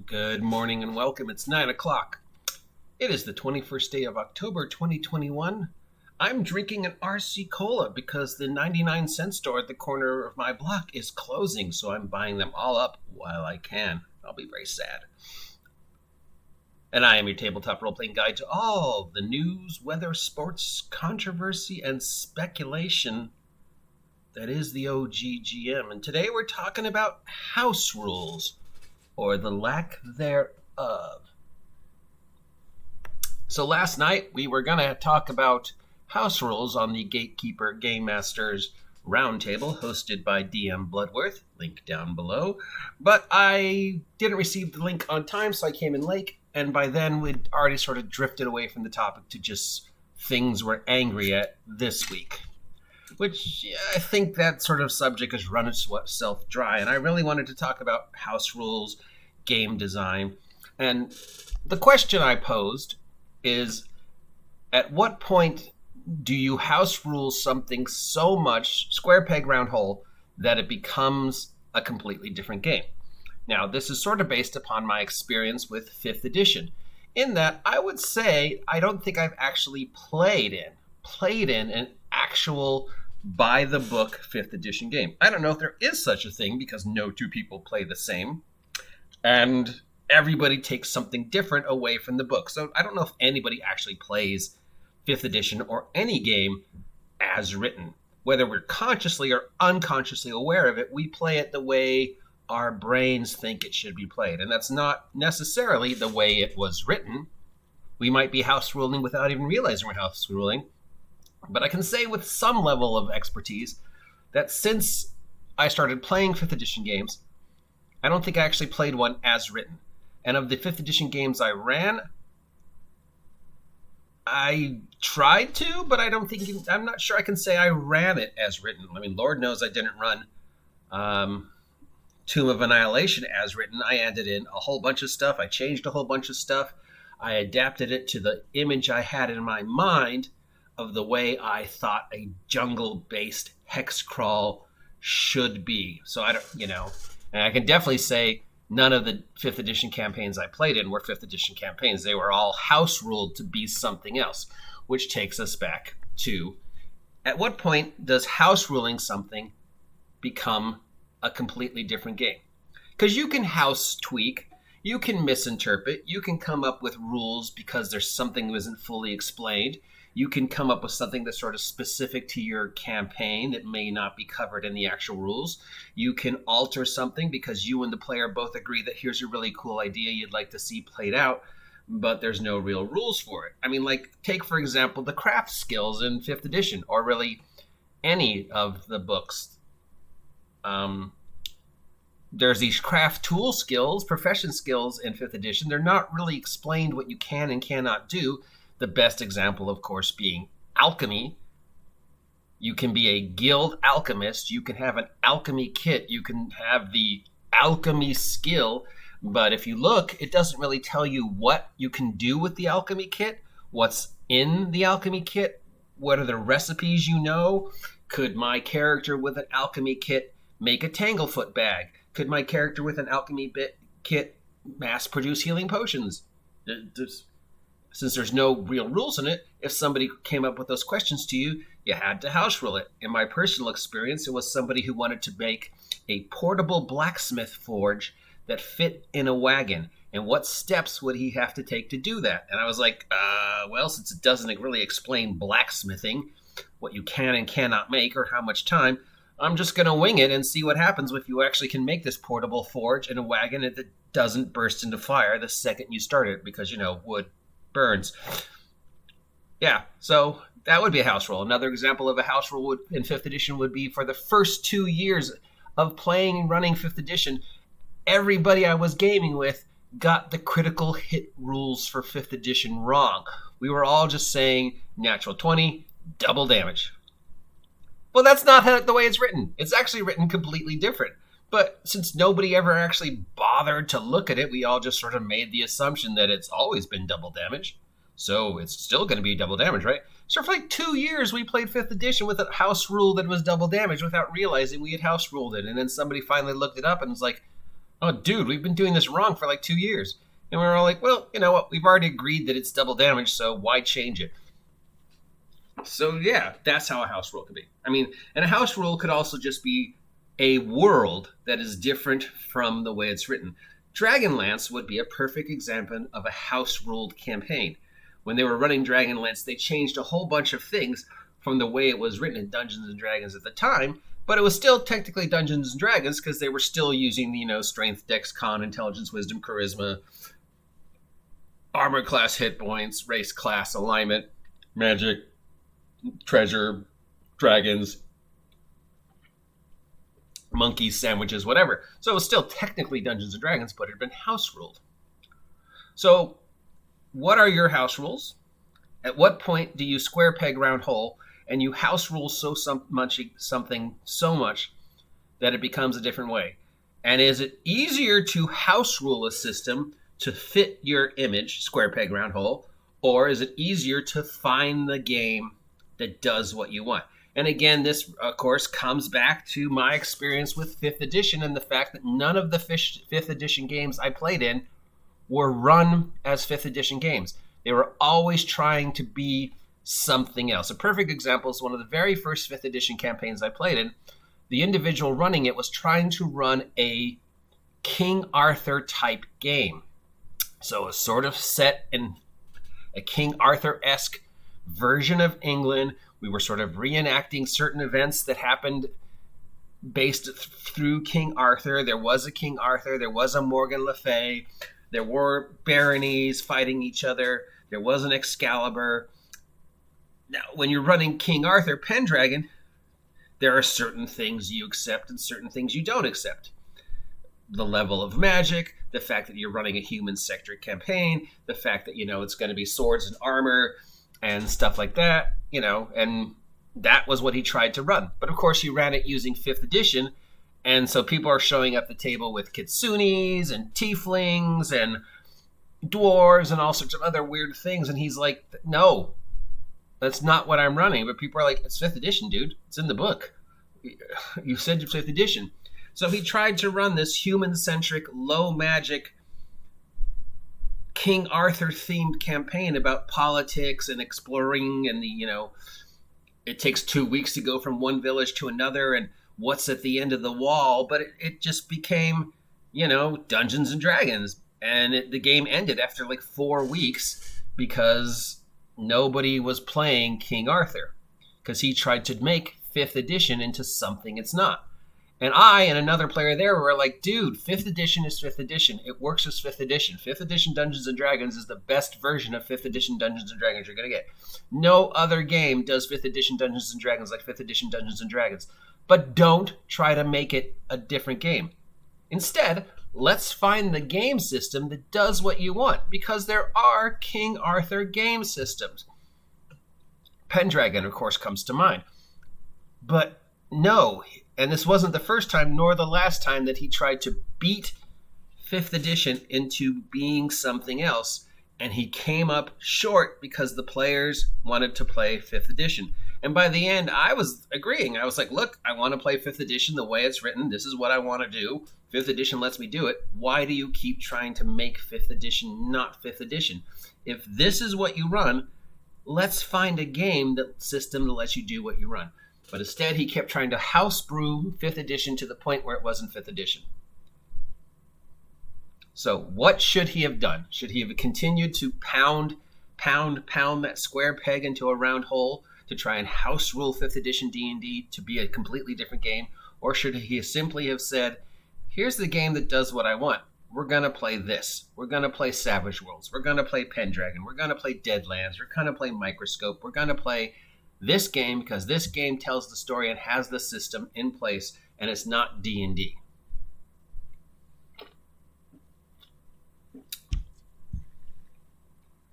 Good morning and welcome. It's 9 o'clock. It is the 21st day of October 2021. I'm drinking an RC Cola because the 99-cent store at the corner of my block is closing, so I'm buying them all up while I can. I'll be very sad. And I am your tabletop role-playing guide to all the news, weather, sports, controversy, and speculation that is the OGGM. And today we're talking about house rules, or the lack thereof. So last night we were going to talk about house rules on the Gatekeeper Gamemasters roundtable hosted by DM Bloodworth, link down below. But I didn't receive the link on time, so I came in late, and by then we'd already sort of drifted away from the topic to just things we're angry at this week. Which I think that sort of subject has run itself dry, and I really wanted to talk about house rules, game design, and the question I posed is, at what point do you house rule something so much, square peg round hole, that it becomes a completely different game? Now, this is sort of based upon my experience with 5th edition, in that I would say I don't think I've actually played in an actual by-the-book 5th edition game. I don't know if there is such a thing, because no two people play the same, and everybody takes something different away from the book. So I don't know if anybody actually plays 5th edition or any game as written. Whether we're consciously or unconsciously aware of it, we play it the way our brains think it should be played. And that's not necessarily the way it was written. We might be house ruling without even realizing we're house ruling. But I can say with some level of expertise that since I started playing 5th edition games, I don't think I actually played one as written. And of the 5th edition games I ran, I tried to, but I'm not sure I can say I ran it as written. I mean, Lord knows I didn't run Tomb of Annihilation as written. I added in a whole bunch of stuff. I changed a whole bunch of stuff. I adapted it to the image I had in my mind of the way I thought a jungle-based hex crawl should be. So and I can definitely say none of the 5th edition campaigns I played in were 5th edition campaigns. They were all house ruled to be something else, which takes us back to, at what point does house ruling something become a completely different game? Because you can house tweak, you can misinterpret, you can come up with rules because there's something that isn't fully explained. You can come up with something that's sort of specific to your campaign that may not be covered in the actual rules. You can alter something because you and the player both agree that here's a really cool idea you'd like to see played out, but there's no real rules for it. I mean, like, take, for example, the craft skills in 5th edition, or really any of the books. There's these craft tool skills, profession skills in 5th edition. They're not really explained what you can and cannot do. The best example, of course, being alchemy. You can be a guild alchemist. You can have an alchemy kit. You can have the alchemy skill. But if you look, it doesn't really tell you what you can do with the alchemy kit, what's in the alchemy kit, what are the recipes you know. Could my character with an alchemy kit make a Tanglefoot bag? Could my character with an alchemy kit mass produce healing potions? Since there's no real rules in it, if somebody came up with those questions to you, you had to house rule it. In my personal experience, it was somebody who wanted to make a portable blacksmith forge that fit in a wagon. And what steps would he have to take to do that? And I was like, well, since it doesn't really explain blacksmithing, what you can and cannot make or how much time, I'm just going to wing it and see what happens if you actually can make this portable forge in a wagon that doesn't burst into fire the second you start it, because, wood burns. Yeah, so that would be a house rule. Another example of a house rule in 5th edition would be, for the first 2 years of playing and running 5th edition, everybody I was gaming with got the critical hit rules for 5th edition wrong. We were all just saying natural 20, double damage. Well, that's not the way it's written. It's actually written completely different. But since nobody ever actually bothered to look at it, we all just sort of made the assumption that it's always been double damage. So it's still going to be double damage, right? So for like 2 years, we played 5th edition with a house rule that was double damage without realizing we had house ruled it. And then somebody finally looked it up and was like, Oh, dude, we've been doing this wrong for like 2 years. And we were all like, well, you know what? We've already agreed that it's double damage, so why change it? So, yeah, that's how a house rule can be. I mean, and a house rule could also just be a world that is different from the way it's written. Dragonlance would be a perfect example of a house-ruled campaign. When they were running Dragonlance, they changed a whole bunch of things from the way it was written in Dungeons & Dragons at the time, but it was still technically Dungeons & Dragons because they were still using, strength, dex, con, intelligence, wisdom, charisma, armor class, hit points, race class, alignment, magic, treasure, dragons, monkeys, sandwiches, whatever. So it was still technically Dungeons & Dragons, but it had been house ruled. So what are your house rules? At what point do you square peg round hole and you house rule something so much that it becomes a different way? And is it easier to house rule a system to fit your image, square peg round hole, or is it easier to find the game that does what you want? And again, this, of course, comes back to my experience with 5th edition and the fact that none of the 5th edition games I played in were run as 5th edition games. They were always trying to be something else. A perfect example is one of the very first 5th edition campaigns I played in. The individual running it was trying to run a King Arthur type game. So it's sort of set in a King Arthur-esque version of England. We were sort of reenacting certain events that happened based through King Arthur. There was a King Arthur. There was a Morgan Le Fay. There were baronies fighting each other. There was an Excalibur. Now, when you're running King Arthur Pendragon, there are certain things you accept and certain things you don't accept. The level of magic, the fact that you're running a human-centric campaign, the fact that, it's going to be swords and armor and stuff like that, and that was what he tried to run. But of course, he ran it using 5th edition, and so people are showing up the table with kitsunes and tieflings and dwarves and all sorts of other weird things, and he's like, no, that's not what I'm running. But people are like, it's 5th edition, dude. It's in the book. You said it's 5th edition. So he tried to run this human-centric, low-magic, King Arthur-themed campaign about politics and exploring and it takes 2 weeks to go from one village to another and what's at the end of the wall. But it just became, Dungeons and Dragons. And the game ended after like 4 weeks because nobody was playing King Arthur because he tried to make 5th edition into something it's not. And I and another player there were like, dude, 5th edition is 5th edition. It works as 5th edition. 5th edition Dungeons & Dragons is the best version of 5th edition Dungeons & Dragons you're going to get. No other game does 5th edition Dungeons & Dragons like 5th edition Dungeons & Dragons. But don't try to make it a different game. Instead, let's find the game system that does what you want, because there are King Arthur game systems. Pendragon, of course, comes to mind. But no, and this wasn't the first time nor the last time that he tried to beat 5th edition into being something else, and he came up short because the players wanted to play 5th edition. And by the end, I was agreeing. I was like, look, I want to play 5th edition the way it's written. This is what I want to do. 5th edition lets me do it. Why do you keep trying to make 5th edition not 5th edition? If this is what you run, let's find a game system that lets you do what you run. But instead, he kept trying to house brew 5th edition to the point where it wasn't 5th edition. So what should he have done? Should he have continued to pound that square peg into a round hole to try and house rule 5th edition D&D to be a completely different game? Or should he simply have said, here's the game that does what I want. We're going to play this. We're going to play Savage Worlds. We're going to play Pendragon. We're going to play Deadlands. We're going to play Microscope. We're going to play this game because this game tells the story and has the system in place, and it's not D&D.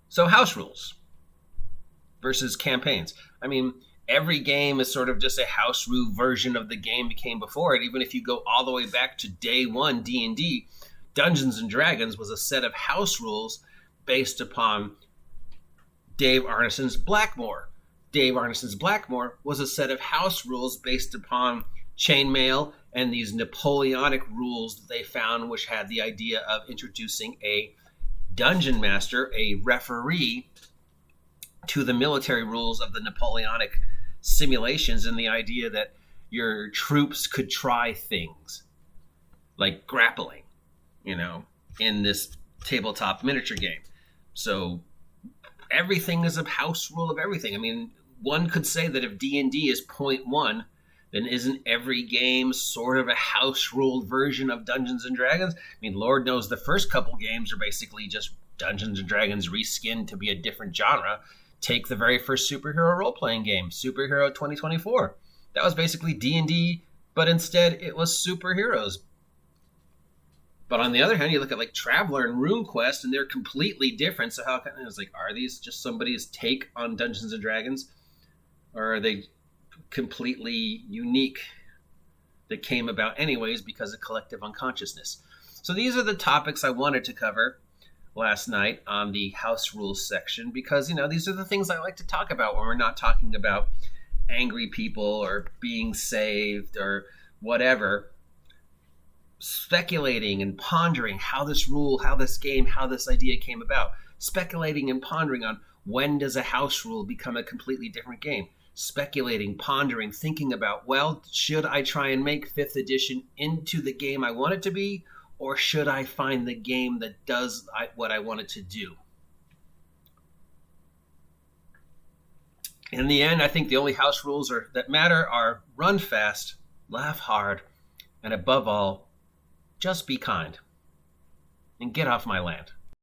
So house rules versus campaigns. I mean, every game is sort of just a house rule version of the game that came before it. Even if you go all the way back to day one D&D, Dungeons and Dragons was a set of house rules based upon Dave Arneson's Blackmoor. Dave Arneson's Blackmoor was a set of house rules based upon chainmail and these Napoleonic rules that they found, which had the idea of introducing a dungeon master, a referee, to the military rules of the Napoleonic simulations, and the idea that your troops could try things like grappling, in this tabletop miniature game. So everything is a house rule of everything. I mean, one could say that if D&D is 0.1, then isn't every game sort of a house ruled version of Dungeons and Dragons? I mean, Lord knows the first couple games are basically just Dungeons and Dragons reskinned to be a different genre. Take the very first superhero role-playing game, Superhero 2024. That was basically D&D, but instead it was superheroes. But on the other hand, you look at like Traveller and RuneQuest, and they're completely different. So how it's like, are these just somebody's take on Dungeons and Dragons, or are they completely unique that came about anyways because of collective unconsciousness? So these are the topics I wanted to cover last night on the house rules section, because these are the things I like to talk about when we're not talking about angry people or being saved or whatever. Speculating and pondering how this rule, how this game, how this idea came about. Speculating and pondering on when does a house rule become a completely different game. Speculating, pondering, thinking about, well, should I try and make 5th edition into the game I want it to be, or should I find the game that does what I want it to do? In the end, I think the only house rules that matter are run fast, laugh hard, and above all, just be kind. And get off my land.